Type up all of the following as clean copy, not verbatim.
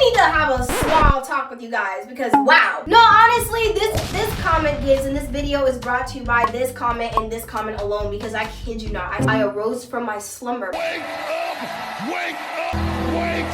need to have a small talk with you guys because wow. No, honestly, this comment gives, and this video is brought to you by this comment and this comment alone because I kid you not, I arose from my slumber. Wake up! Wake up! Wake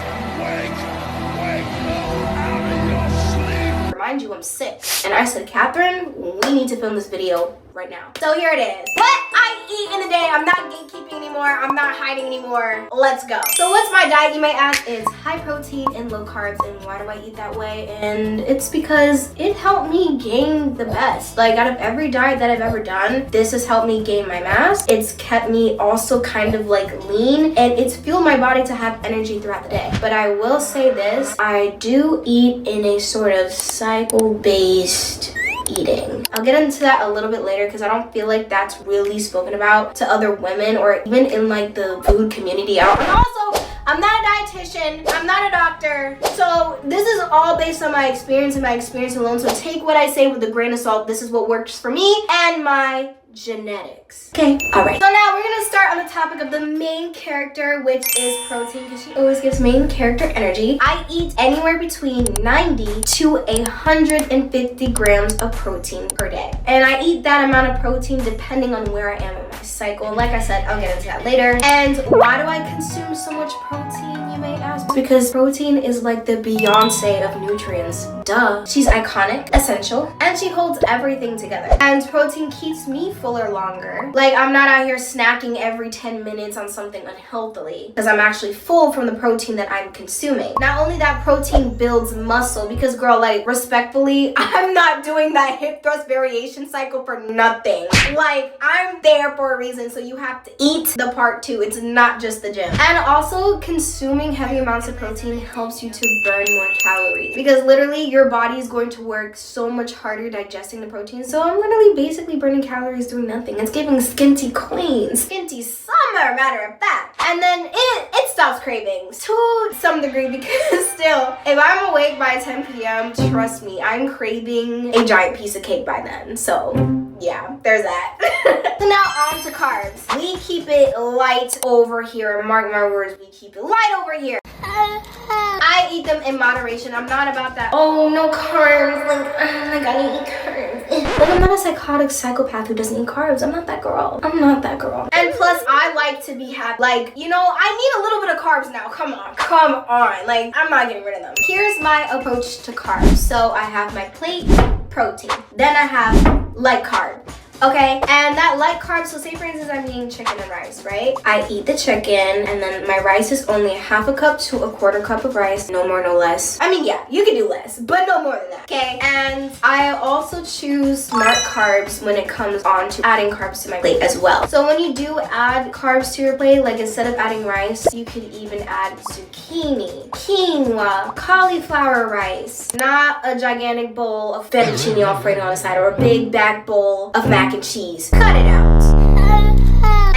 up out of your sleep! Remind you I'm sick. And I said, Catherine, we need to film this video right now. So here it is. What I eat in a day. I'm not gatekeeping anymore. I'm not hiding anymore. Let's go. So what's my diet, you may ask? It's high protein and low carbs. And why do I eat that way? And it's because it helped me gain the best. Like out of every diet that I've ever done, this has helped me gain my mass. It's kept me also kind of like lean, and it's fueled my body to have energy throughout the day. But I will say this, I do eat in a sort of cycle-based eating. I'll get into that a little bit later because I don't feel like that's really spoken about to other women or even in like the food community out. And also, I'm not a dietitian, I'm not a doctor. So this is all based on my experience and my experience alone. So take what I say with a grain of salt. This is what works for me and my genetics. Okay, all right. So now we're gonna start on the topic of the main character, which is protein, because she always gives main character energy. I eat anywhere between 90 to 150 grams of protein per day. And I eat that amount of protein depending on where I am in my cycle. Like I said, I'll get into that later. And why do I consume so much protein, you may ask? Because protein is like the Beyonce of nutrients. Duh. She's iconic, essential, and she holds everything together. And protein keeps me fuller longer. Like I'm not out here snacking every 10 minutes on something unhealthily because I'm actually full from the protein that I'm consuming. Not only that, protein builds muscle because girl, like respectfully, I'm not doing that hip thrust variation cycle for nothing. Like I'm there for a reason, so you have to eat the part too. It's not just the gym. And also consuming heavy amounts of protein helps you to burn more calories because literally your body is going to work so much harder digesting the protein. So I'm literally basically burning calories doing nothing. It's giving skinty queen, skinty summer, matter of fact. And then it stops cravings to some degree because still, if I'm awake by 10 p.m., trust me, I'm craving a giant piece of cake by then. So yeah, there's that. So now on to carbs. We keep it light over here. Mark my words, we keep it light over here. I eat them in moderation. I'm not about that, oh no carbs, like I need to eat carbs. Like I'm not a psychotic psychopath who doesn't eat carbs. I'm not that girl. I'm not that girl. And plus I like to be happy. Like, you know, I need a little bit of carbs now. Come on. Like I'm not getting rid of them. Here's my approach to carbs. So I have my plate, protein. Then I have light carb. Okay, and that light carb, so say for instance I'm eating chicken and rice, right? I eat the chicken and then my rice is only 1/2 cup to 1/4 cup of rice, no more, no less. I mean, yeah, you can do less, but no more than that, okay? And I also choose smart carbs when it comes on to adding carbs to my plate as well. So when you do add carbs to your plate, like instead of adding rice, you could even add zucchini, quinoa, cauliflower rice, not a gigantic bowl of fettuccine alfredo on the side or a big back bowl of mac and cheese. Cut it out.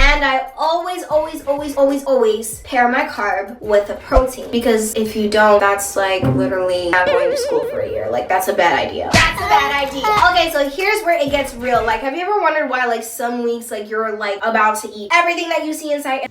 And I always pair my carb with a protein because if you don't, that's like literally not going to school for a year. Like that's a bad idea. That's a bad idea. Okay, so here's where it gets real. Like have you ever wondered why like some weeks like you're like about to eat everything that you see inside?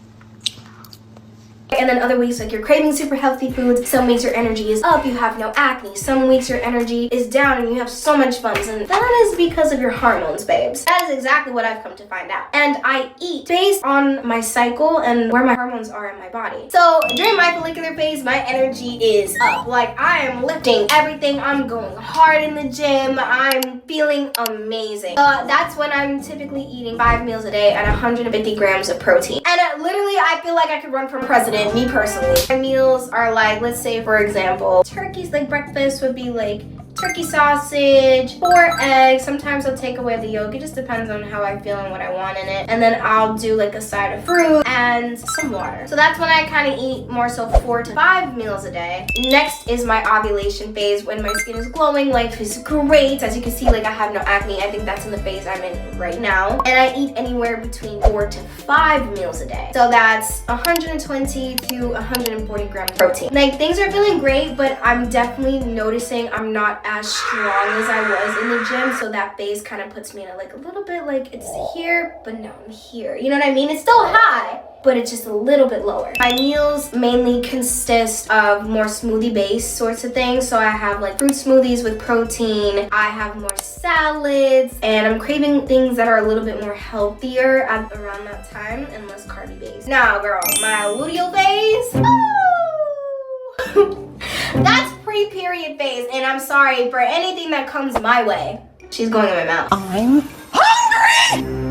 And then other weeks like you're craving super healthy foods. Some weeks your energy is up, you have no acne. Some weeks your energy is down and you have so much fun. And that is because of your hormones, babes. That is exactly what I've come to find out. And I eat based on my cycle and where my hormones are in my body. So during my follicular phase, my energy is up. Like I am lifting everything. I'm going hard in the gym. I'm feeling amazing. That's when I'm typically eating 5 meals a day and 150 grams of protein. And literally I feel like I could run for president. Me personally, my meals are like, let's say for example, turkeys. Like breakfast would be like turkey sausage, 4 eggs. Sometimes I'll take away the yolk. It just depends on how I feel and what I want in it. And then I'll do like a side of fruit and some water. So that's when I kind of eat more so 4 to 5 meals a day. Next is my ovulation phase when my skin is glowing. Life is great. As you can see, like I have no acne. I think that's in the phase I'm in right now. And I eat anywhere between 4 to 5 meals a day. So that's 120 to 140 grams of protein. Like things are feeling great, but I'm definitely noticing I'm not as strong as I was in the gym, so that base kind of puts me in a little bit like it's here, but now I'm here. You know what I mean? It's still high, but it's just a little bit lower. My meals mainly consist of more smoothie based sorts of things. So I have like fruit smoothies with protein. I have more salads, and I'm craving things that are a little bit more healthier at around that time and less carby based. Now, girl, my luteal phase. Oh! That's pre-period phase, and I'm sorry for anything that comes my way. She's going in my mouth. I'm hungry!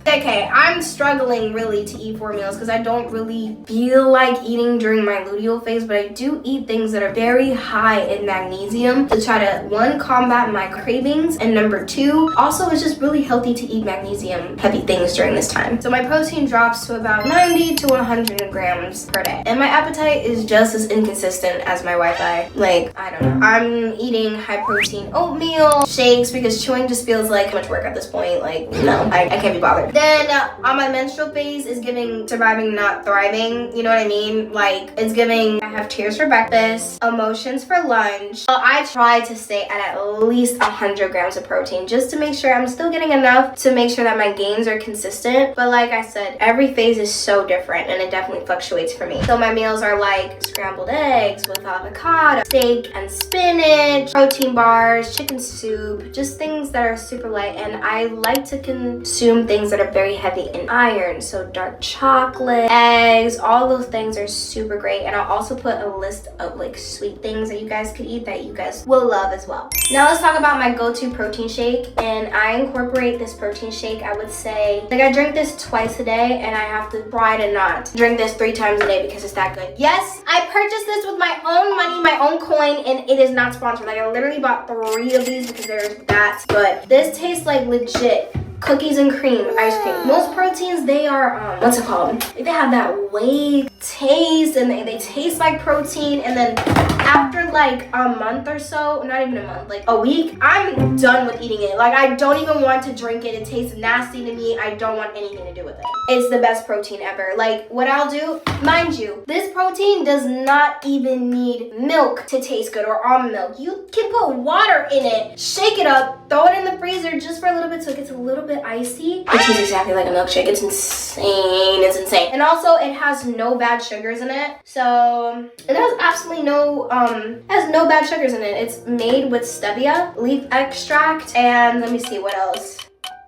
Okay, I'm struggling really to eat 4 meals because I don't really feel like eating during my luteal phase, but I do eat things that are very high in magnesium to try to, 1, combat my cravings, and number 2, also it's just really healthy to eat magnesium heavy things during this time. So my protein drops to about 90 to 100 grams per day, and my appetite is just as inconsistent as my Wi-Fi. Like, I don't know. I'm eating high protein oatmeal, shakes, because chewing just feels like too much work at this point. Like, no, I can't be bothered. Then on my menstrual phase is giving surviving, not thriving. You know what I mean? Like, it's giving I have tears for breakfast, emotions for lunch. So I try to stay at least 100 grams of protein just to make sure I'm still getting enough to make sure that my gains are consistent. But like I said, every phase is so different and it definitely fluctuates for me. So my meals are like scrambled eggs with avocado, steak and spinach, protein bars, chicken soup, just things that are super light. And I like to consume things that are very heavy in iron, so dark chocolate, eggs, all those things are super great. And I'll also put a list of like sweet things that you guys could eat that you guys will love as well. Now let's talk about my go-to protein shake, and I incorporate this protein shake, I would say, like I drink this twice a day, and I have to try to not drink this 3 times a day because it's that good. Yes, I purchased this with my own money, my own coin, and it is not sponsored. Like, I literally bought 3 of these because they're that good. This tastes like legit cookies and cream ice cream. Most proteins, they are what's it called, they have that whey taste, and they taste like protein, and then after like a month or so, not even a month, like a week, I'm done with eating it. Like, I don't even want to drink it. It tastes nasty to me. I don't want anything to do with it. It's the best protein ever. Like, what I'll do, mind you, this protein does not even need milk to taste good, or almond milk. You can put water in it, shake it up, throw it in the freezer just for a little bit so it gets a little bit icy. It tastes exactly like a milkshake. It's insane. It's insane. And also, it has no bad sugars in it. So it has absolutely no bad sugars in it. It's made with stevia, leaf extract, and let me see what else.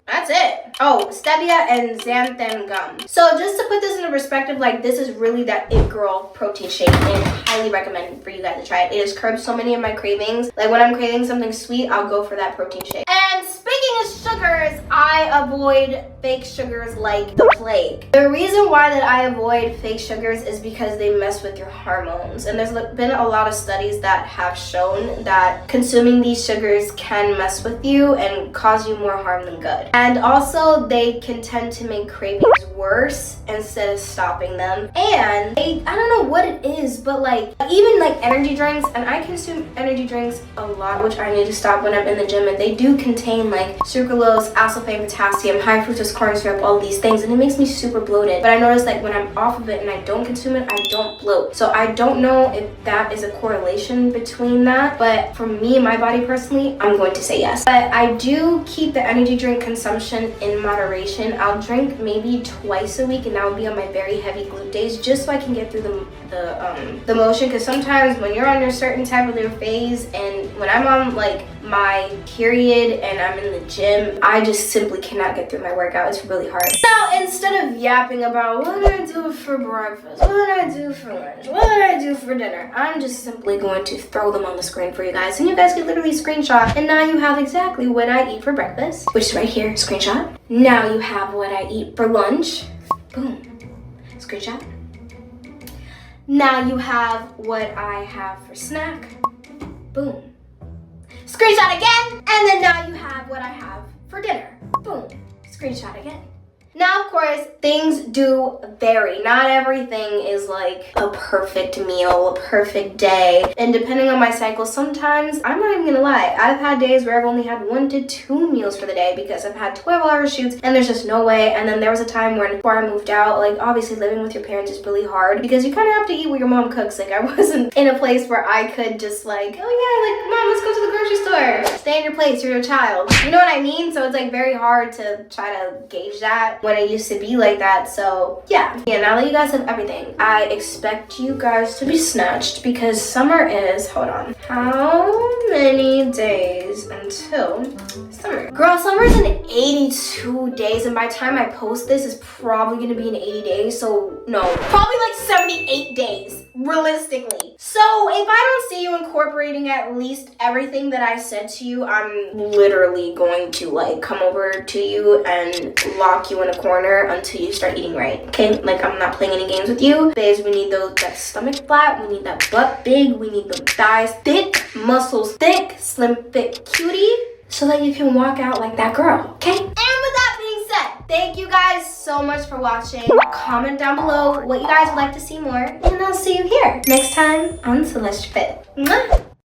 That's it. Oh, stevia and xanthan gum. So just to put this into perspective, like, this is really that it girl protein shake, and highly recommend for you guys to try it. It has curbed so many of my cravings. Like, when I'm craving something sweet, I'll go for that protein shake. And speaking of sugars, I avoid fake sugars like the plague. The reason why that I avoid fake sugars is because they mess with your hormones. And there's been a lot of studies that have shown that consuming these sugars can mess with you and cause you more harm than good. And also, they can tend to make cravings worse instead of stopping them. And I don't know what it is, but like, even like energy drinks, and I consume energy drinks a lot, which I need to stop when I'm in the gym, and they do contain like sucralose, aspartame, potassium, high fructose corn syrup, all these things, and it makes me super bloated. But I notice, like, when I'm off of it and I don't consume it, I don't bloat. So I don't know if that is a correlation between that, but for me, my body personally, I'm going to say yes. But I do keep the energy drink consumption in moderation. I'll drink maybe twice a week, and that would be on my very heavy glute days, just so I can get through the motion. Because sometimes when you're on a certain type of their phase, and when I'm on like my period and I'm in the gym, I just simply cannot get through my workout. It's really hard. Now, instead of yapping about what did I do for breakfast, what did I do for lunch, what did I do for dinner, I'm just simply going to throw them on the screen for you guys, and you guys can literally screenshot, and now you have exactly what I eat for breakfast, which is right here, screenshot. Now you have what I eat for lunch, boom, screenshot. Now you have what I have for snack, boom, screenshot again. And then now you have what I have for dinner, boom, screenshot again. Now, of course, things do vary. Not everything is like a perfect meal, a perfect day. And depending on my cycle, sometimes, I'm not even gonna lie, I've had days where I've only had 1 to 2 meals for the day because I've had 12-hour shoots and there's just no way. And then there was a time when, before I moved out, like obviously living with your parents is really hard because you kind of have to eat what your mom cooks. Like I wasn't in a place where I could just like, oh yeah, like mom, let's go to the grocery store. Stay in your place, you're your child. You know what I mean? So it's like very hard to try to gauge that when it used to be like that. So yeah, now that you guys have everything, I expect you guys to be snatched because summer is, hold on, how many days until summer? Girl, summer's in 82 days, and by the time I post this, it's probably gonna be in 80 days. So no, probably like 78 days, realistically. So if I don't see you incorporating at least everything that I said to you, I'm literally going to like come over to you and lock you in a corner until you start eating right. Okay, like I'm not playing any games with you. Babes, we need that stomach flat, we need that butt big, we need the thighs thick, muscles thick, slim fit cutie, so that you can walk out like that girl, okay? And with that being said, thank you guys so much for watching. Comment down below what you guys would like to see more, and I'll see you here next time on Celeste Fit. Mwah!